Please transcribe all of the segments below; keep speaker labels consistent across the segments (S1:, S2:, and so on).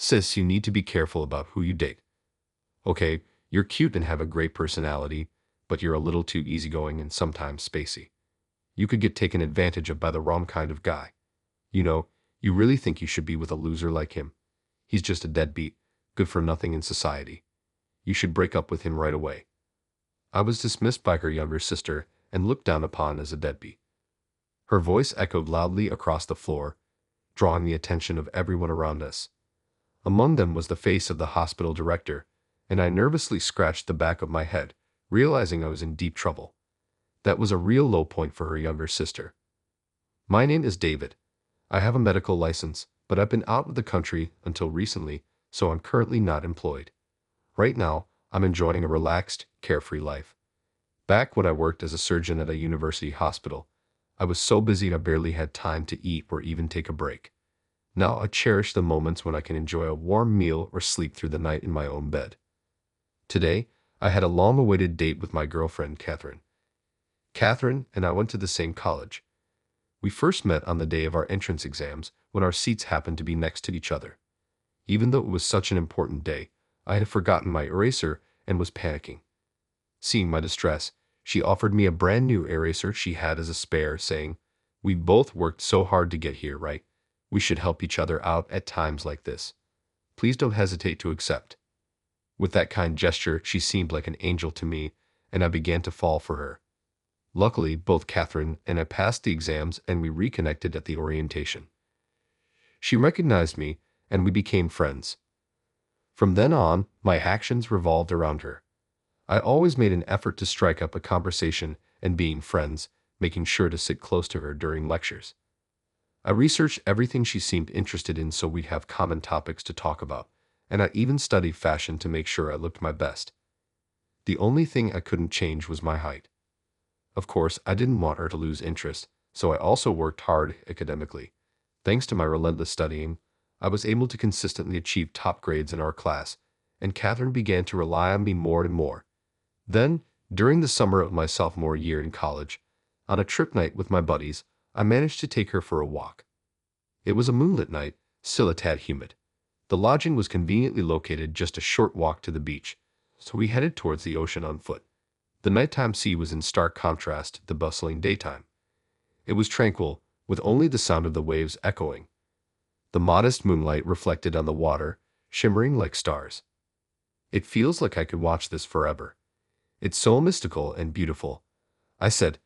S1: Sis, you need to be careful about who you date. Okay, you're cute and have a great personality, but you're a little too easygoing and sometimes spacey. You could get taken advantage of by the wrong kind of guy. You know, you really think you should be with a loser like him. He's just a deadbeat, good for nothing in society. You should break up with him right away. I was dismissed by her younger sister and looked down upon as a deadbeat. Her voice echoed loudly across the floor, drawing the attention of everyone around us. Among them was the face of the hospital director, and I nervously scratched the back of my head, realizing I was in deep trouble. That was a real low point for her younger sister. My name is David. I have a medical license, but I've been out of the country until recently, so I'm currently not employed. Right now, I'm enjoying a relaxed, carefree life. Back when I worked as a surgeon at a university hospital, I was so busy I barely had time to eat or even take a break. Now I cherish the moments when I can enjoy a warm meal or sleep through the night in my own bed. Today, I had a long-awaited date with my girlfriend, Catherine. Catherine and I went to the same college. We first met on the day of our entrance exams when our seats happened to be next to each other. Even though it was such an important day, I had forgotten my eraser and was panicking. Seeing my distress, she offered me a brand new eraser she had as a spare, saying, "We both worked so hard to get here, right? We should help each other out at times like this. Please don't hesitate to accept." With that kind gesture, she seemed like an angel to me, and I began to fall for her. Luckily, both Catherine and I passed the exams and we reconnected at the orientation. She recognized me, and we became friends. From then on, my actions revolved around her. I always made an effort to strike up a conversation and being friends, making sure to sit close to her during lectures. I researched everything she seemed interested in so we'd have common topics to talk about, and I even studied fashion to make sure I looked my best. The only thing I couldn't change was my height. Of course, I didn't want her to lose interest, so I also worked hard academically. Thanks to my relentless studying, I was able to consistently achieve top grades in our class, and Catherine began to rely on me more and more. Then, during the summer of my sophomore year in college, on a trip night with my buddies, I managed to take her for a walk. It was a moonlit night, still a tad humid. The lodging was conveniently located just a short walk to the beach, so we headed towards the ocean on foot. The nighttime sea was in stark contrast to the bustling daytime. It was tranquil, with only the sound of the waves echoing. The modest moonlight reflected on the water, shimmering like stars. "It feels like I could watch this forever. It's so mystical and beautiful," I said.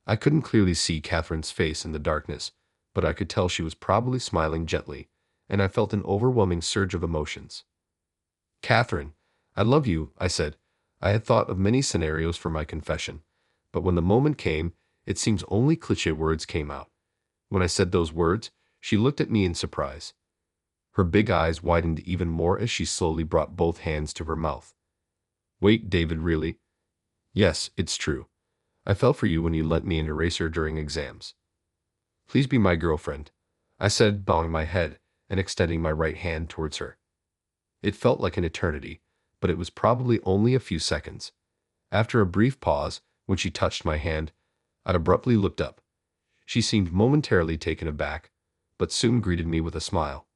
S1: I couldn't clearly see Catherine's face in the darkness, but I could tell she was probably smiling gently, and I felt an overwhelming surge of emotions. "Catherine, I love you," I said. I had thought of many scenarios for my confession, but when the moment came, it seems only cliché words came out. When I said those words, she looked at me in surprise. Her big eyes widened even more as she slowly brought both hands to her mouth. "Wait, David, really?" "Yes, it's true. I fell for you when you lent me an eraser during exams." "Please be my girlfriend," I said, bowing my head and extending my right hand towards her. It felt like an eternity, but it was probably only a few seconds. After a brief pause, when she touched my hand, I abruptly looked up. She seemed momentarily taken aback, but soon greeted me with a smile.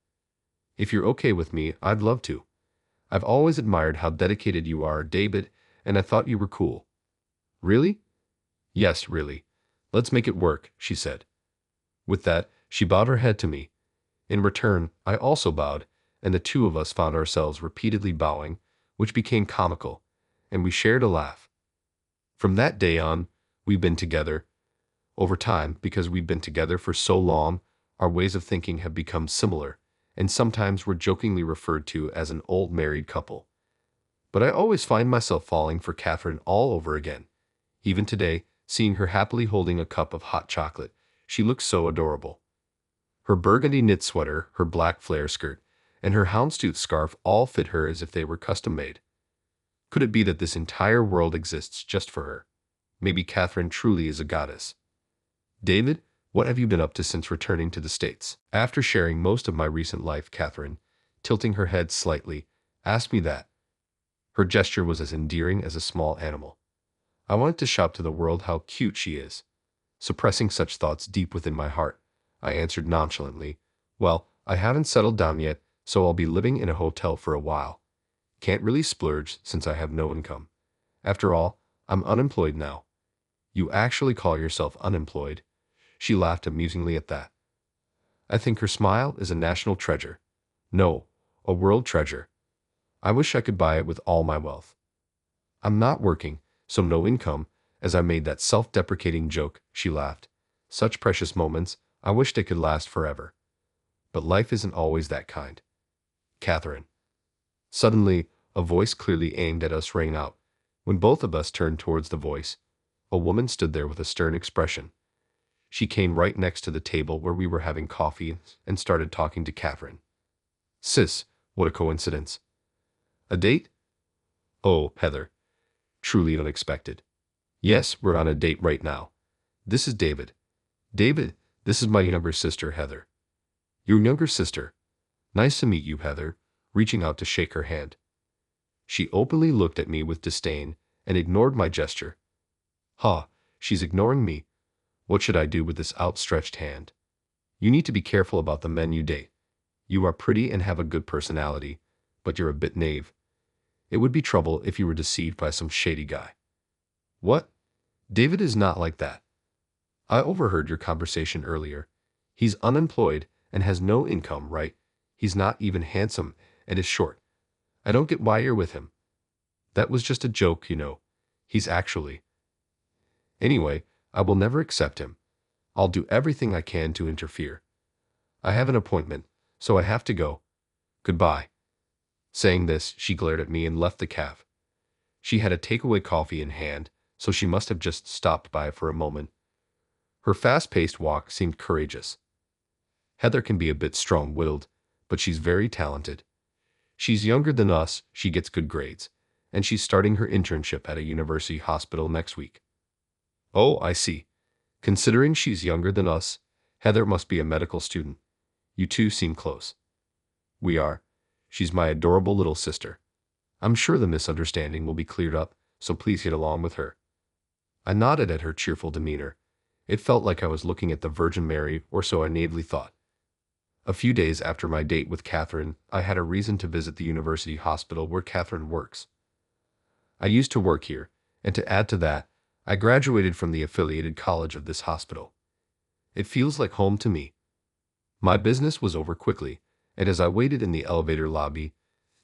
S1: "If you're okay with me, I'd love to. I've always admired how dedicated you are, David, and I thought you were cool." "Really?" "Yes, really. Let's make it work," she said. With that, she bowed her head to me. In return, I also bowed, and the two of us found ourselves repeatedly bowing, which became comical, and we shared a laugh. From that day on, we've been together. Over time, because we've been together for so long, our ways of thinking have become similar, and sometimes we're jokingly referred to as an old married couple. But I always find myself falling for Catherine all over again. Even today, seeing her happily holding a cup of hot chocolate, she looks so adorable. Her burgundy knit sweater, her black flare skirt, and her houndstooth scarf all fit her as if they were custom-made. Could it be that this entire world exists just for her? Maybe Catherine truly is a goddess. "David, what have you been up to since returning to the States?" After sharing most of my recent life, Catherine, tilting her head slightly, asked me that. Her gesture was as endearing as a small animal. I wanted to shout to the world how cute she is. Suppressing such thoughts deep within my heart, I answered nonchalantly, "Well, I haven't settled down yet, so I'll be living in a hotel for a while. Can't really splurge since I have no income. After all, I'm unemployed now." "You actually call yourself unemployed?" She laughed amusingly at that. I think her smile is a national treasure. No, a world treasure. I wish I could buy it with all my wealth. "I'm not working, so no income." As I made that self-deprecating joke, she laughed. "Such precious moments, I wish they could last forever. But life isn't always that kind." "Catherine." Suddenly, a voice clearly aimed at us rang out. When both of us turned towards the voice, a woman stood there with a stern expression. She came right next to the table where we were having coffee and started talking to Catherine. "Sis, what a coincidence. A date?" "Oh, Heather. Truly unexpected." "Yes, we're on a date right now. This is David." "David, this is my younger sister, Heather." "Your younger sister? Nice to meet you, Heather," reaching out to shake her hand. She openly looked at me with disdain and ignored my gesture. "Ha, she's ignoring me. What should I do with this outstretched hand?" "You need to be careful about the men you date. You are pretty and have a good personality, but you're a bit naive. It would be trouble if you were deceived by some shady guy." "What? David is not like that. I overheard your conversation earlier. He's unemployed and has no income, right? He's not even handsome and is short. I don't get why you're with him." "That was just a joke, you know. He's actually. Anyway, I will never accept him. I'll do everything I can to interfere. I have an appointment, so I have to go. Goodbye." Saying this, she glared at me and left the cafe. She had a takeaway coffee in hand, so she must have just stopped by for a moment. Her fast-paced walk seemed courageous. Heather can be a bit strong-willed, but she's very talented. She's younger than us, she gets good grades, and she's starting her internship at a university hospital next week. "Oh, I see. Considering she's younger than us, Heather must be a medical student. You two seem close." "We are. She's my adorable little sister. I'm sure the misunderstanding will be cleared up, so please get along with her." I nodded at her cheerful demeanor. It felt like I was looking at the Virgin Mary, or so I naively thought. A few days after my date with Catherine, I had a reason to visit the university hospital where Catherine works. I used to work here, and to add to that, I graduated from the affiliated college of this hospital. It feels like home to me. My business was over quickly, and as I waited in the elevator lobby,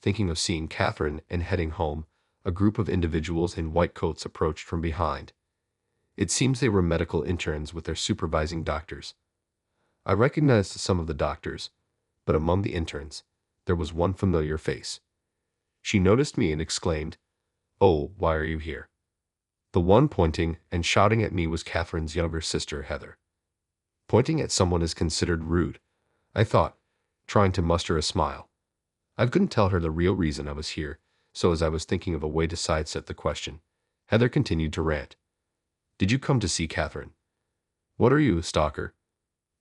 S1: thinking of seeing Catherine and heading home, a group of individuals in white coats approached from behind. It seems they were medical interns with their supervising doctors. I recognized some of the doctors, but among the interns, there was one familiar face. She noticed me and exclaimed, "Oh, why are you here?" The one pointing and shouting at me was Catherine's younger sister, Heather. Pointing at someone is considered rude, I thought, trying to muster a smile. I couldn't tell her the real reason I was here, so as I was thinking of a way to sidestep the question, Heather continued to rant. "Did you come to see Catherine? What are you, a stalker?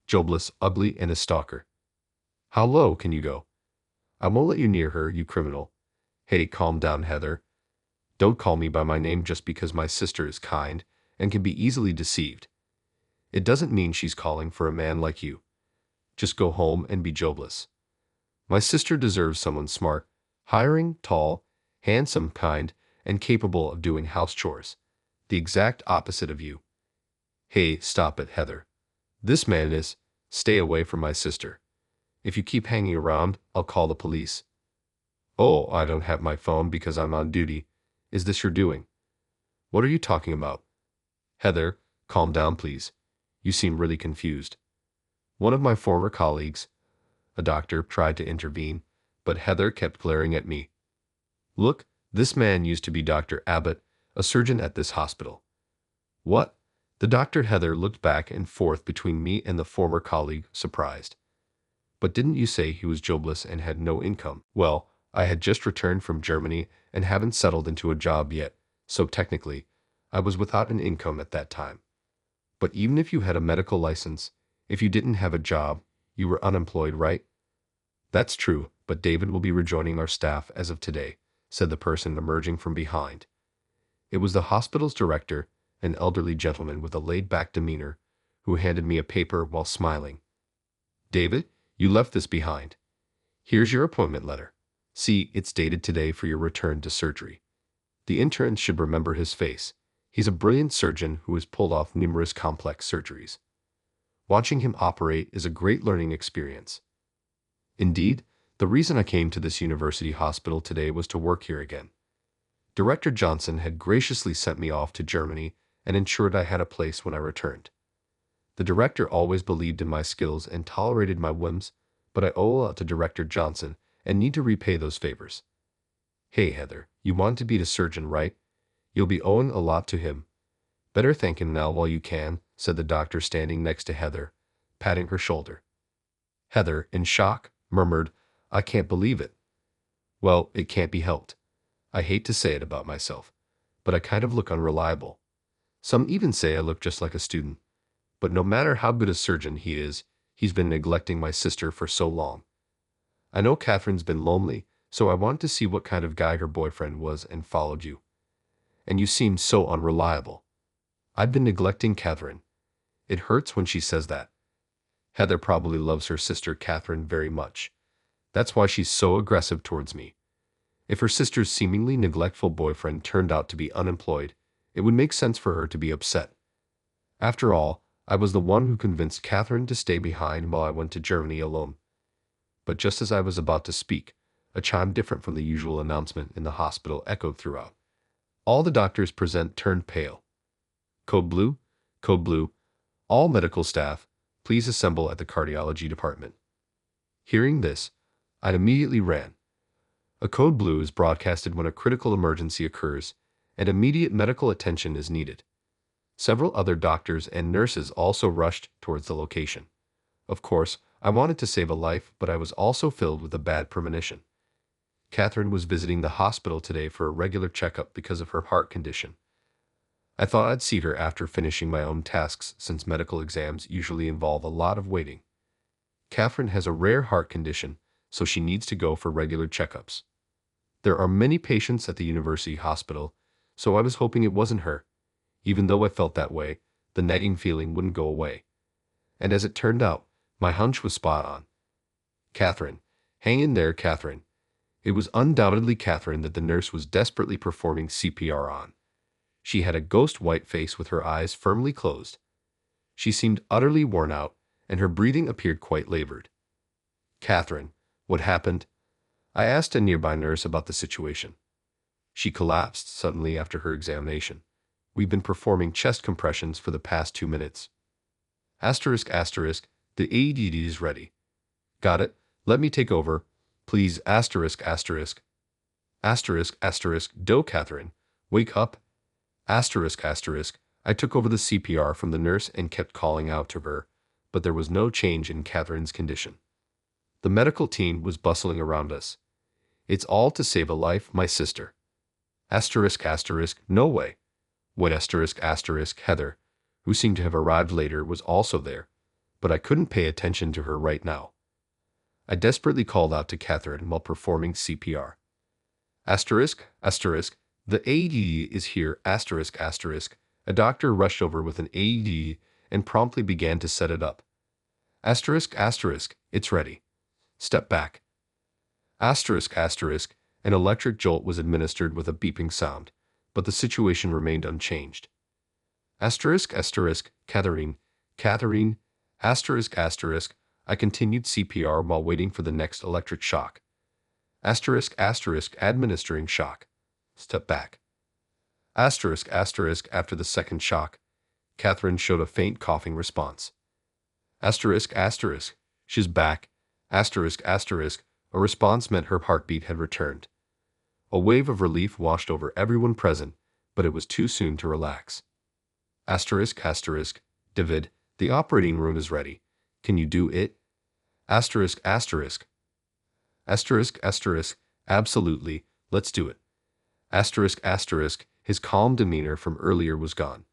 S1: Jobless, ugly, and a stalker. How low can you go? I won't let you near her, you criminal." "Hey, calm down, Heather. Don't call me by my name just because my sister is kind and can be easily deceived. It doesn't mean she's calling for a man like you. Just go home and be jobless. My sister deserves someone smart, hiring, tall, handsome, kind, and capable of doing house chores. The exact opposite of you." "Hey, stop it, Heather. This man is. Stay away from my sister. If you keep hanging around, I'll call the police." "Oh, I don't have my phone because I'm on duty. Is this your doing?" "What are you talking about?" "Heather, calm down, please. You seem really confused." One of my former colleagues, a doctor, tried to intervene, but Heather kept glaring at me. "Look, this man used to be Dr. Abbott, a surgeon at this hospital." "What?" The doctor. Heather looked back and forth between me and the former colleague, surprised. "But didn't you say he was jobless and had no income?" "Well, I had just returned from Germany and haven't settled into a job yet, so technically, I was without an income at that time. But even if you had a medical license, if you didn't have a job, you were unemployed, right?" "That's true, but David will be rejoining our staff as of today," said the person emerging from behind. It was the hospital's director, an elderly gentleman with a laid-back demeanor, who handed me a paper while smiling. "David, you left this behind. Here's your appointment letter. See, it's dated today for your return to surgery. The intern should remember his face. He's a brilliant surgeon who has pulled off numerous complex surgeries. Watching him operate is a great learning experience. Indeed, the reason I came to this university hospital today was to work here again. Director Johnson had graciously sent me off to Germany and ensured I had a place when I returned. The director always believed in my skills and tolerated my whims, but I owe a lot to Director Johnson and need to repay those favors. Hey Heather, you want to be a surgeon, right? You'll be owing a lot to him. Better thank him now while you can, said the doctor standing next to Heather, patting her shoulder. Heather, in shock, murmured, I can't believe it. Well, it can't be helped. I hate to say it about myself, but I kind of look unreliable. Some even say I look just like a student. But no matter how good a surgeon he is, he's been neglecting my sister for so long. I know Catherine's been lonely, so I wanted to see what kind of guy her boyfriend was and followed you. And you seem so unreliable. I've been neglecting Catherine. It hurts when she says that. Heather probably loves her sister Catherine very much. That's why she's so aggressive towards me. If her sister's seemingly neglectful boyfriend turned out to be unemployed, it would make sense for her to be upset. After all, I was the one who convinced Catherine to stay behind while I went to Germany alone. But just as I was about to speak, a chime different from the usual announcement in the hospital echoed throughout. All the doctors present turned pale. Code blue, code blue. All medical staff, please assemble at the cardiology department. Hearing this, I immediately ran. A code blue is broadcasted when a critical emergency occurs and immediate medical attention is needed. Several other doctors and nurses also rushed towards the location. Of course, I wanted to save a life, but I was also filled with a bad premonition. Catherine was visiting the hospital today for a regular checkup because of her heart condition. I thought I'd see her after finishing my own tasks since medical exams usually involve a lot of waiting. Catherine has a rare heart condition, so she needs to go for regular checkups. There are many patients at the university hospital, so I was hoping it wasn't her. Even though I felt that way, the nagging feeling wouldn't go away. And as it turned out, my hunch was spot on. Catherine. Hang in there, Catherine. It was undoubtedly Catherine that the nurse was desperately performing CPR on. She had a ghost white face with her eyes firmly closed. She seemed utterly worn out, and her breathing appeared quite labored. Catherine, what happened? I asked a nearby nurse about the situation. She collapsed suddenly after her examination. We've been performing chest compressions for the past 2 minutes. Asterisk, asterisk, the AED is ready. Got it, let me take over. Please, asterisk, asterisk. Asterisk, asterisk, do Catherine, wake up. Asterisk, asterisk, I took over the CPR from the nurse and kept calling out to her, but there was no change in Catherine's condition. The medical team was bustling around us. It's all to save a life, my sister. Asterisk, asterisk, no way. When asterisk, asterisk, Heather, who seemed to have arrived later, was also there, but I couldn't pay attention to her right now. I desperately called out to Catherine while performing CPR. Asterisk, asterisk, the AED is here, asterisk, asterisk. A doctor rushed over with an AED and promptly began to set it up. Asterisk, asterisk, it's ready. Step back. Asterisk, asterisk, an electric jolt was administered with a beeping sound, but the situation remained unchanged. Asterisk, asterisk, Catherine, Catherine, asterisk, asterisk, I continued CPR while waiting for the next electric shock. Asterisk, asterisk, administering shock. Step back. Asterisk, asterisk, after the second shock, Catherine showed a faint coughing response. Asterisk, asterisk, she's back. Asterisk, asterisk, a response meant her heartbeat had returned. A wave of relief washed over everyone present, but it was too soon to relax. Asterisk, asterisk, David, the operating room is ready. Can you do it? Asterisk, asterisk. Asterisk, asterisk, absolutely, let's do it. Asterisk, asterisk, his calm demeanor from earlier was gone.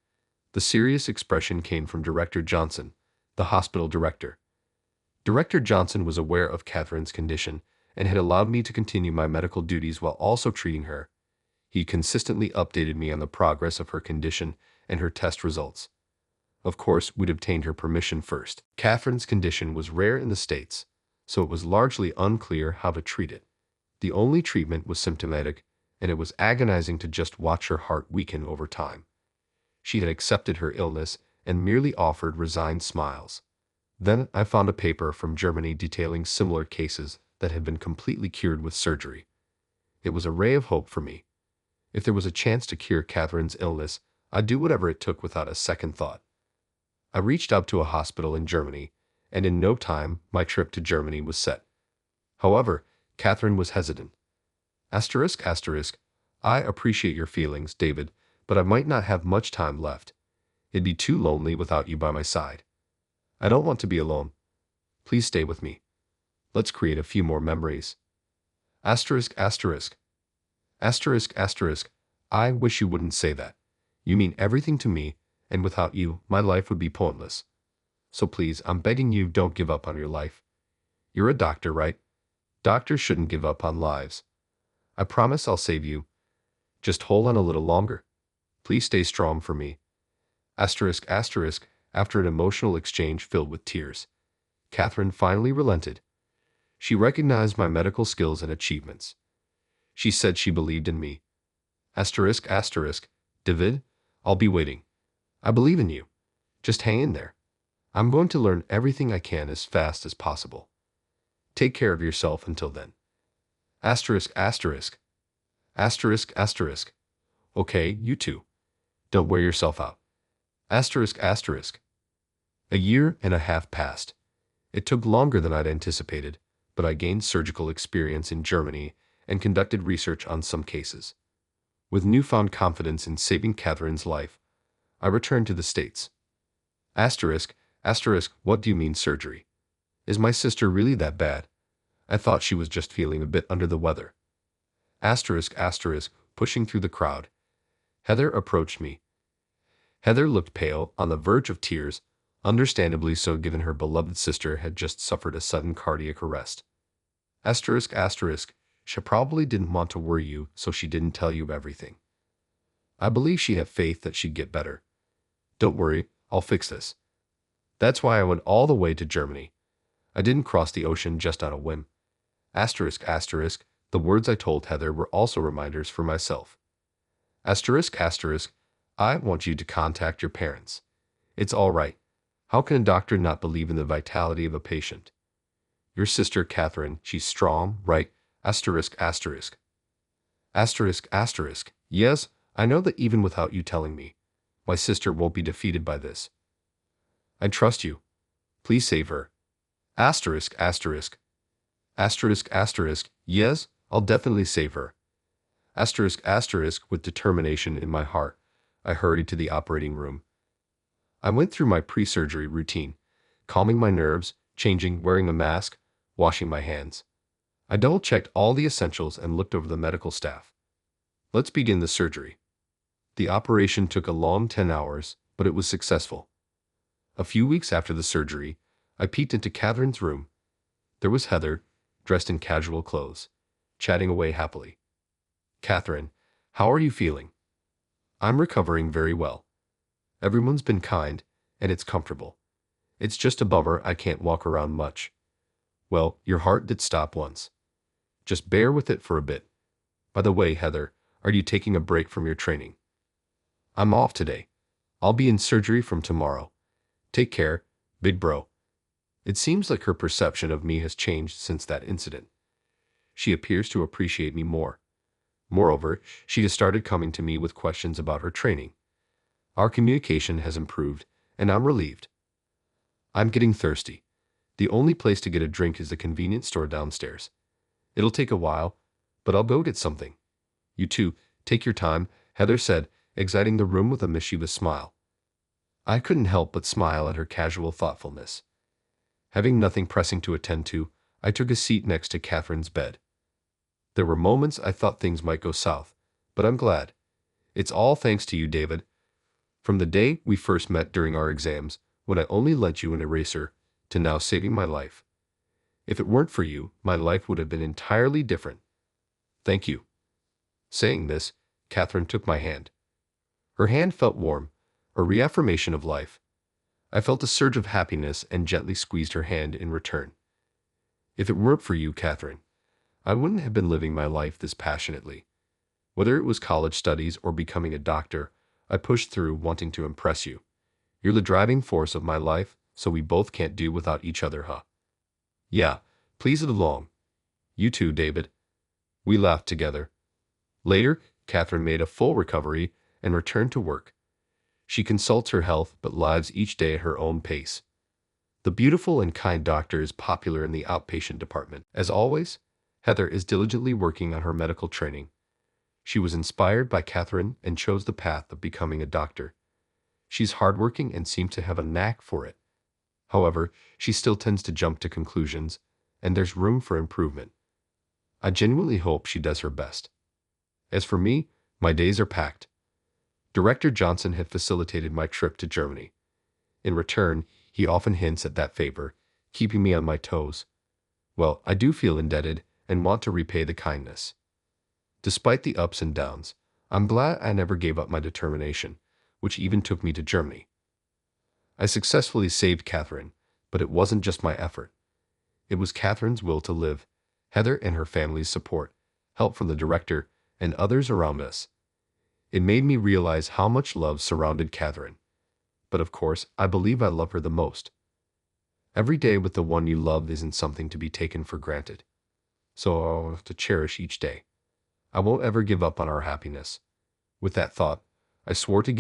S1: The serious expression came from Director Johnson, the hospital director. Director Johnson was aware of Catherine's condition and had allowed me to continue my medical duties while also treating her. He consistently updated me on the progress of her condition and her test results. Of course, we'd obtained her permission first. Catherine's condition was rare in the States, so it was largely unclear how to treat it. The only treatment was symptomatic, and it was agonizing to just watch her heart weaken over time. She had accepted her illness and merely offered resigned smiles. Then I found a paper from Germany detailing similar cases that had been completely cured with surgery. It was a ray of hope for me. If there was a chance to cure Catherine's illness, I'd do whatever it took without a second thought. I reached out to a hospital in Germany, and in no time my trip to Germany was set. However, Catherine was hesitant. Asterisk, asterisk, I appreciate your feelings, David, but I might not have much time left. It'd be too lonely without you by my side. I don't want to be alone. Please stay with me. Let's create a few more memories. Asterisk, asterisk. Asterisk, asterisk. I wish you wouldn't say that. You mean everything to me, and without you, my life would be pointless. So please, I'm begging you, don't give up on your life. You're a doctor, right? Doctors shouldn't give up on lives. I promise I'll save you. Just hold on a little longer. Please stay strong for me. Asterisk, asterisk. After an emotional exchange filled with tears, Catherine finally relented. She recognized my medical skills and achievements. She said she believed in me. Asterisk, asterisk. David, I'll be waiting. I believe in you. Just hang in there. I'm going to learn everything I can as fast as possible. Take care of yourself until then. Asterisk, asterisk. Asterisk, asterisk. Okay, you too. Don't wear yourself out. Asterisk, asterisk. A year and a half passed. It took longer than I'd anticipated, but I gained surgical experience in Germany and conducted research on some cases. With newfound confidence in saving Catherine's life, I returned to the States. Asterisk, asterisk, what do you mean surgery? Is my sister really that bad? I thought she was just feeling a bit under the weather. Asterisk, asterisk, pushing through the crowd. Heather approached me. Heather looked pale, on the verge of tears, understandably so given her beloved sister had just suffered a sudden cardiac arrest. Asterisk, asterisk, she probably didn't want to worry you, so she didn't tell you everything. I believe she had faith that she'd get better. Don't worry, I'll fix this. That's why I went all the way to Germany. I didn't cross the ocean just on a whim. Asterisk, asterisk, the words I told Heather were also reminders for myself. Asterisk, asterisk, I want you to contact your parents. It's all right. How can a doctor not believe in the vitality of a patient? Your sister Catherine, she's strong, right? Asterisk, asterisk. Asterisk, asterisk. Yes, I know that even without you telling me, my sister won't be defeated by this. I trust you. Please save her. Asterisk, asterisk. Asterisk, asterisk. Yes, I'll definitely save her. Asterisk, asterisk. With determination in my heart, I hurried to the operating room. I went through my pre-surgery routine, calming my nerves, changing, wearing a mask, washing my hands. I double-checked all the essentials and looked over the medical staff. Let's begin the surgery. The operation took a long 10 hours, but it was successful. A few weeks after the surgery, I peeked into Catherine's room. There was Heather, dressed in casual clothes, chatting away happily. Catherine, how are you feeling? I'm recovering very well. Everyone's been kind, and it's comfortable. It's just a bummer I can't walk around much. Well, your heart did stop once. Just bear with it for a bit. By the way, Heather, are you taking a break from your training? I'm off today. I'll be in surgery from tomorrow. Take care, big bro. It seems like her perception of me has changed since that incident. She appears to appreciate me more. Moreover, she has started coming to me with questions about her training. Our communication has improved, and I'm relieved. I'm getting thirsty. The only place to get a drink is the convenience store downstairs. It'll take a while, but I'll go get something. You too, take your time, Heather said, exiting the room with a mischievous smile. I couldn't help but smile at her casual thoughtfulness. Having nothing pressing to attend to, I took a seat next to Catherine's bed. There were moments I thought things might go south, but I'm glad. It's all thanks to you, David. From the day we first met during our exams, when I only lent you an eraser, to now saving my life. If it weren't for you, my life would have been entirely different. Thank you. Saying this, Catherine took my hand. Her hand felt warm, a reaffirmation of life. I felt a surge of happiness and gently squeezed her hand in return. If it weren't for you, Catherine, I wouldn't have been living my life this passionately. Whether it was college studies or becoming a doctor, I pushed through wanting to impress you. You're the driving force of my life, so we both can't do without each other, huh? Yeah, please it along. You too, David. We laughed together. Later, Catherine made a full recovery and returned to work. She consults her health but lives each day at her own pace. The beautiful and kind doctor is popular in the outpatient department. As always, Heather is diligently working on her medical training. She was inspired by Catherine and chose the path of becoming a doctor. She's hardworking and seems to have a knack for it. However, she still tends to jump to conclusions, and there's room for improvement. I genuinely hope she does her best. As for me, my days are packed. Director Johnson had facilitated my trip to Germany. In return, he often hints at that favor, keeping me on my toes. Well, I do feel indebted and want to repay the kindness. Despite the ups and downs, I'm glad I never gave up my determination, which even took me to Germany. I successfully saved Catherine, but it wasn't just my effort. It was Catherine's will to live, Heather and her family's support, help from the director, and others around us. It made me realize how much love surrounded Catherine. But of course, I believe I love her the most. Every day with the one you love isn't something to be taken for granted. So I'll have to cherish each day. I won't ever give up on our happiness. With that thought, I swore to